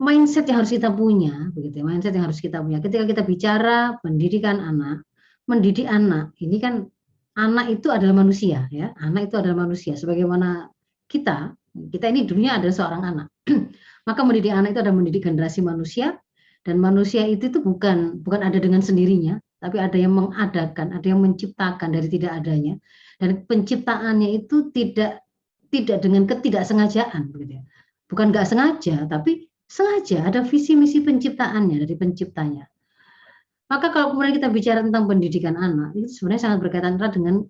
mindset yang harus kita punya, begitu ya, mindset yang harus kita punya. Ketika kita bicara pendidikan anak, mendidik anak, ini kan anak itu adalah manusia, ya. Anak itu adalah manusia. Sebagaimana kita ini dunia adalah seorang anak. Maka mendidik anak itu adalah mendidik generasi manusia, dan manusia itu tuh bukan ada dengan sendirinya, tapi ada yang mengadakan, ada yang menciptakan dari tidak adanya. Dan penciptaannya itu tidak dengan ketidaksengajaan, begitu ya. Bukan nggak sengaja, tapi sengaja ada visi misi penciptaannya dari penciptanya. Maka kalau kemudian kita bicara tentang pendidikan anak, itu sebenarnya sangat berkaitan erat dengan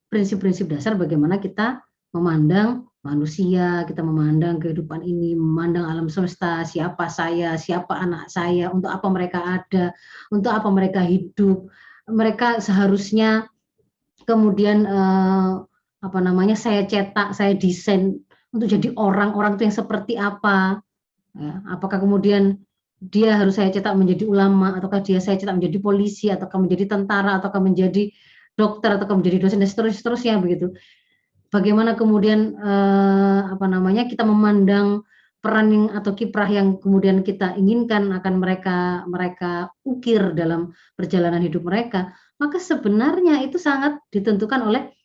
prinsip-prinsip dasar bagaimana kita memandang manusia, kita memandang kehidupan ini, memandang alam semesta, siapa saya, siapa anak saya, untuk apa mereka ada, untuk apa mereka hidup. Mereka seharusnya kemudian saya cetak, saya desain untuk jadi orang-orang itu yang seperti apa. Ya, apakah kemudian dia harus saya cetak menjadi ulama, ataukah dia saya cetak menjadi polisi, ataukah menjadi tentara, ataukah menjadi dokter, ataukah menjadi dosen, dan seterusnya begitu. Bagaimana kemudian kita memandang peran atau kiprah yang kemudian kita inginkan akan mereka ukir dalam perjalanan hidup mereka, maka sebenarnya itu sangat ditentukan oleh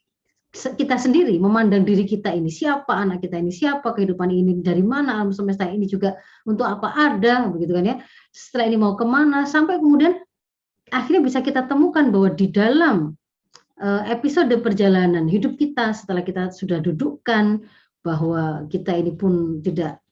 kita sendiri, memandang diri kita ini, siapa anak kita ini, siapa kehidupan ini, dari mana alam semesta ini juga, untuk apa ada, begitu kan ya. Setelah ini mau kemana, sampai kemudian akhirnya bisa kita temukan bahwa di dalam episode perjalanan hidup kita, setelah kita sudah dudukkan bahwa kita ini pun tidak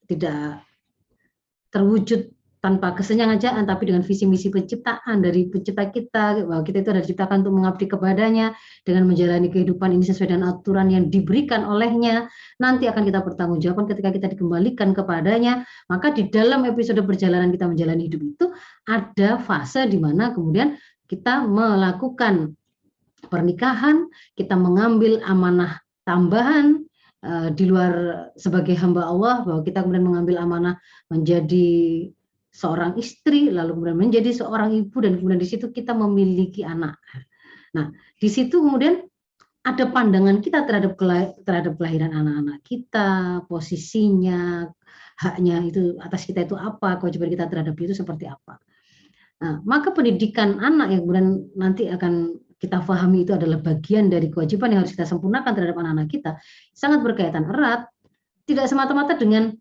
terwujud tanpa kesengajaan, tapi dengan visi misi penciptaan dari pencipta kita, bahwa kita itu adalah diciptakan untuk mengabdi kepadanya dengan menjalani kehidupan ini sesuai dengan aturan yang diberikan olehnya. Nanti akan kita pertanggungjawabkan ketika kita dikembalikan kepadanya. Maka di dalam episode perjalanan kita menjalani hidup itu ada fase di mana kemudian kita melakukan pernikahan, kita mengambil amanah tambahan di luar sebagai hamba Allah, bahwa kita kemudian mengambil amanah menjadi seorang istri, lalu kemudian menjadi seorang ibu, dan kemudian di situ kita memiliki anak. Nah, di situ kemudian ada pandangan kita terhadap kelahiran anak-anak kita, posisinya, haknya itu atas kita itu apa, kewajiban kita terhadap itu seperti apa. Nah, maka pendidikan anak yang kemudian nanti akan kita pahami itu adalah bagian dari kewajiban yang harus kita sempurnakan terhadap anak-anak kita, sangat berkaitan erat, tidak semata-mata dengan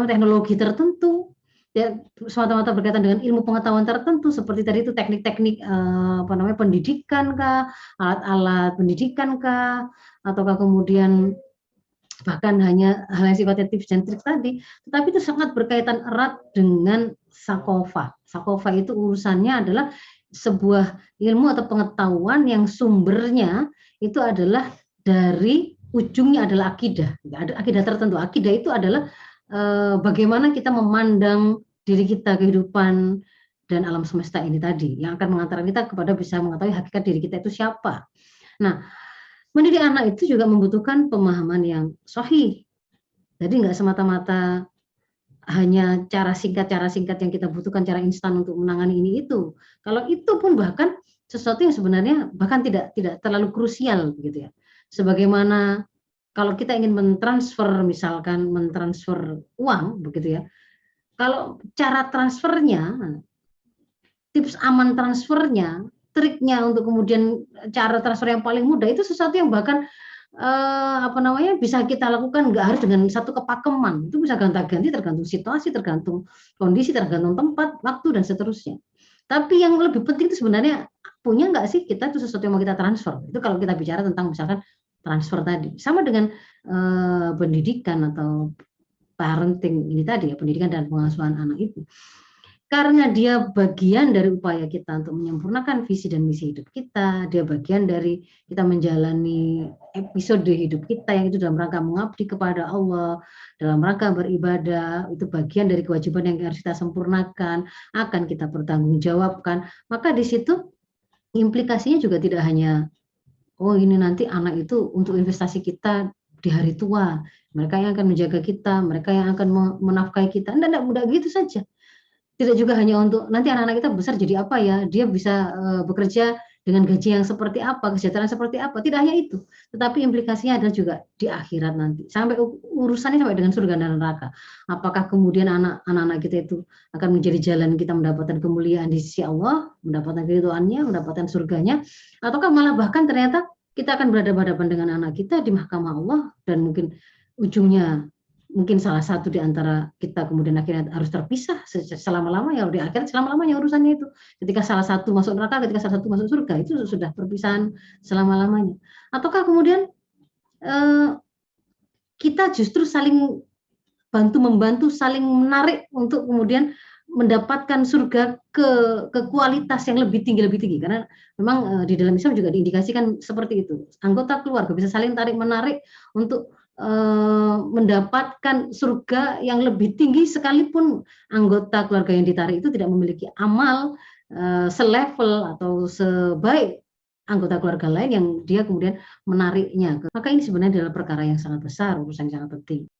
teknologi tertentu, ya, semata-mata berkaitan dengan ilmu pengetahuan tertentu, seperti tadi itu teknik-teknik pendidikan kah, alat-alat pendidikan kah, ataukah kemudian bahkan hanya hal yang sifatnya tips and tricks tadi, tetapi itu sangat berkaitan erat dengan sakofa. Sakofa itu urusannya adalah sebuah ilmu atau pengetahuan yang sumbernya itu adalah dari ujungnya adalah akidah. Ada akidah tertentu. Akidah itu adalah bagaimana kita memandang diri kita, kehidupan dan alam semesta ini tadi, yang akan mengantarkan kita kepada bisa mengetahui hakikat diri kita itu siapa. Nah, mendidik anak itu juga membutuhkan pemahaman yang sahih. Jadi nggak semata-mata hanya cara singkat yang kita butuhkan, cara instan untuk menangani ini itu. Kalau itu pun bahkan sesuatu yang sebenarnya bahkan tidak terlalu krusial begitu ya. Sebagaimana kalau kita ingin mentransfer uang begitu ya. Kalau cara transfernya, tips aman transfernya, triknya untuk kemudian cara transfer yang paling mudah itu sesuatu yang bahkan bisa kita lakukan nggak harus dengan satu kepakeman, itu bisa ganti-ganti tergantung situasi, tergantung kondisi, tergantung tempat, waktu dan seterusnya. Tapi yang lebih penting itu sebenarnya punya nggak sih kita itu sesuatu yang mau kita transfer. Itu kalau kita bicara tentang misalkan transfer tadi, sama dengan pendidikan atau parenting ini tadi ya, pendidikan dan pengasuhan anak itu. Karena dia bagian dari upaya kita untuk menyempurnakan visi dan misi hidup kita, dia bagian dari kita menjalani episode hidup kita yang itu dalam rangka mengabdi kepada Allah, dalam rangka beribadah, itu bagian dari kewajiban yang harus kita sempurnakan, akan kita pertanggungjawabkan. Maka di situ implikasinya juga tidak hanya, oh ini nanti anak itu untuk investasi kita di hari tua, mereka yang akan menjaga kita, mereka yang akan menafkahi kita, enggak mudah gitu saja. Tidak juga hanya untuk nanti anak-anak kita besar jadi apa ya, dia bisa bekerja dengan gaji yang seperti apa, kesejahteraan seperti apa, tidak hanya itu, tetapi implikasinya adalah juga di akhirat nanti, sampai urusannya sampai dengan surga dan neraka. Apakah kemudian anak-anak kita itu akan menjadi jalan kita mendapatkan kemuliaan di sisi Allah, mendapatkan keridhaannya, mendapatkan surganya, ataukah malah bahkan ternyata kita akan berhadapan-hadapan dengan anak kita di mahkamah Allah dan mungkin ujungnya mungkin salah satu di antara kita kemudian akhirnya harus terpisah selama-lama ya di akhirat selama-lamanya urusannya itu. Ketika salah satu masuk neraka, ketika salah satu masuk surga itu sudah perpisahan selama-lamanya. Ataukah kemudian eh, kita justru saling bantu membantu, saling menarik untuk kemudian mendapatkan surga ke kualitas yang lebih tinggi karena memang di dalam Islam juga diindikasikan seperti itu. Anggota keluarga bisa saling tarik menarik untuk mendapatkan surga yang lebih tinggi sekalipun anggota keluarga yang ditarik itu tidak memiliki amal selevel atau sebaik anggota keluarga lain yang dia kemudian menariknya. Maka ini sebenarnya adalah perkara yang sangat besar, urusan yang sangat penting.